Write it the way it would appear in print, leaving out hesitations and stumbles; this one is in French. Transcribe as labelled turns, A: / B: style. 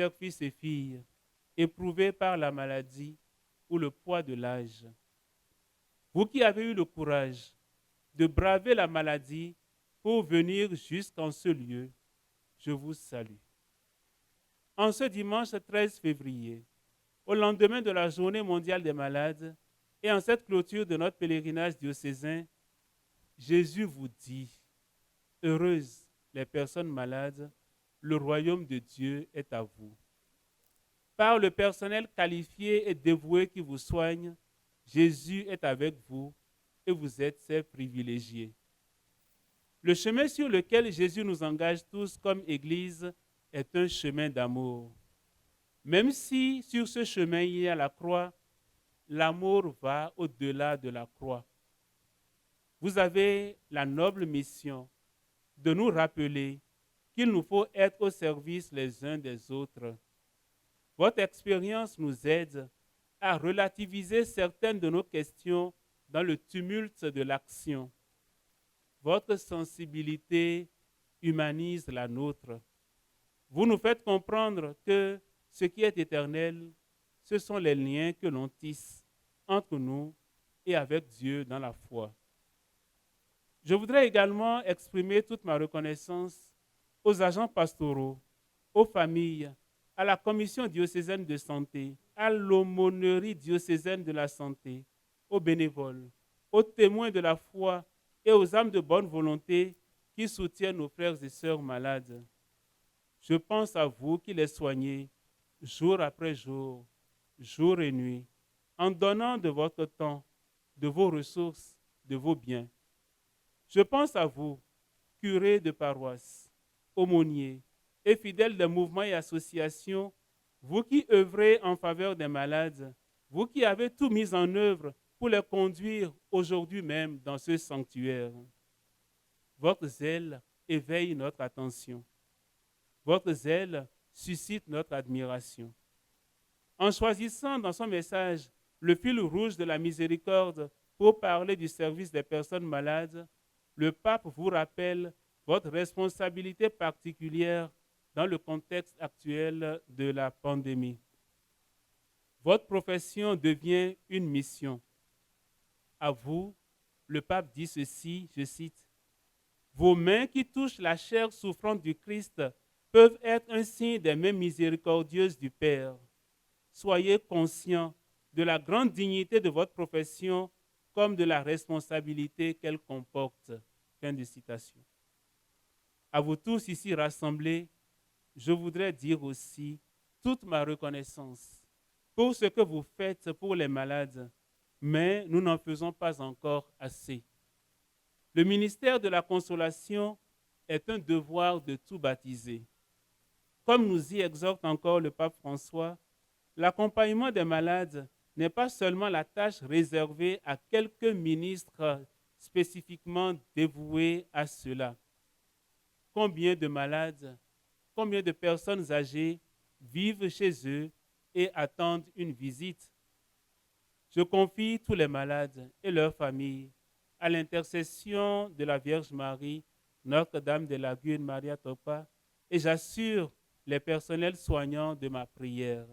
A: chers fils et filles, éprouvés par la maladie ou le poids de l'âge. Vous qui avez eu le courage de braver la maladie pour venir jusqu'en ce lieu, je vous salue. En ce dimanche 13 février, au lendemain de la Journée mondiale des malades et en cette clôture de notre pèlerinage diocésain, Jésus vous dit, heureuses les personnes malades, le royaume de Dieu est à vous. Par le personnel qualifié et dévoué qui vous soigne, Jésus est avec vous et vous êtes ses privilégiés. Le chemin sur lequel Jésus nous engage tous comme Église est un chemin d'amour. Même si sur ce chemin il y a la croix, l'amour va au-delà de la croix. Vous avez la noble mission de nous rappeler qu'il nous faut être au service les uns des autres. Votre expérience nous aide à relativiser certaines de nos questions dans le tumulte de l'action. Votre sensibilité humanise la nôtre. Vous nous faites comprendre que ce qui est éternel, ce sont les liens que l'on tisse entre nous et avec Dieu dans la foi. Je voudrais également exprimer toute ma reconnaissance aux agents pastoraux, aux familles, à la commission diocésaine de santé, à l'aumônerie diocésaine de la santé, aux bénévoles, aux témoins de la foi et aux âmes de bonne volonté qui soutiennent nos frères et sœurs malades. Je pense à vous qui les soignez jour après jour, jour et nuit, en donnant de votre temps, de vos ressources, de vos biens. Je pense à vous, curés de paroisse, aumôniers et fidèles des mouvements et associations, vous qui œuvrez en faveur des malades, vous qui avez tout mis en œuvre pour les conduire aujourd'hui même dans ce sanctuaire. Votre zèle éveille notre attention. Votre zèle suscite notre admiration. En choisissant dans son message le fil rouge de la miséricorde pour parler du service des personnes malades, le pape vous rappelle votre responsabilité particulière dans le contexte actuel de la pandémie. Votre profession devient une mission. À vous, le pape dit ceci, je cite, « Vos mains qui touchent la chair souffrante du Christ peuvent être un signe des mains miséricordieuses du Père. Soyez conscients de la grande dignité de votre profession comme de la responsabilité qu'elle comporte. » Fin de citation. À vous tous ici rassemblés, je voudrais dire aussi toute ma reconnaissance pour ce que vous faites pour les malades, mais nous n'en faisons pas encore assez. Le ministère de la consolation est un devoir de tout baptisé. Comme nous y exhorte encore le pape François, l'accompagnement des malades n'est pas seulement la tâche réservée à quelques ministres spécifiquement dévoués à cela. Combien de malades, combien de personnes âgées vivent chez eux et attendent une visite? Je confie tous les malades et leurs familles à l'intercession de la Vierge Marie, Notre-Dame de Lagune, Maria Topa, et j'assure les personnels soignants de ma prière.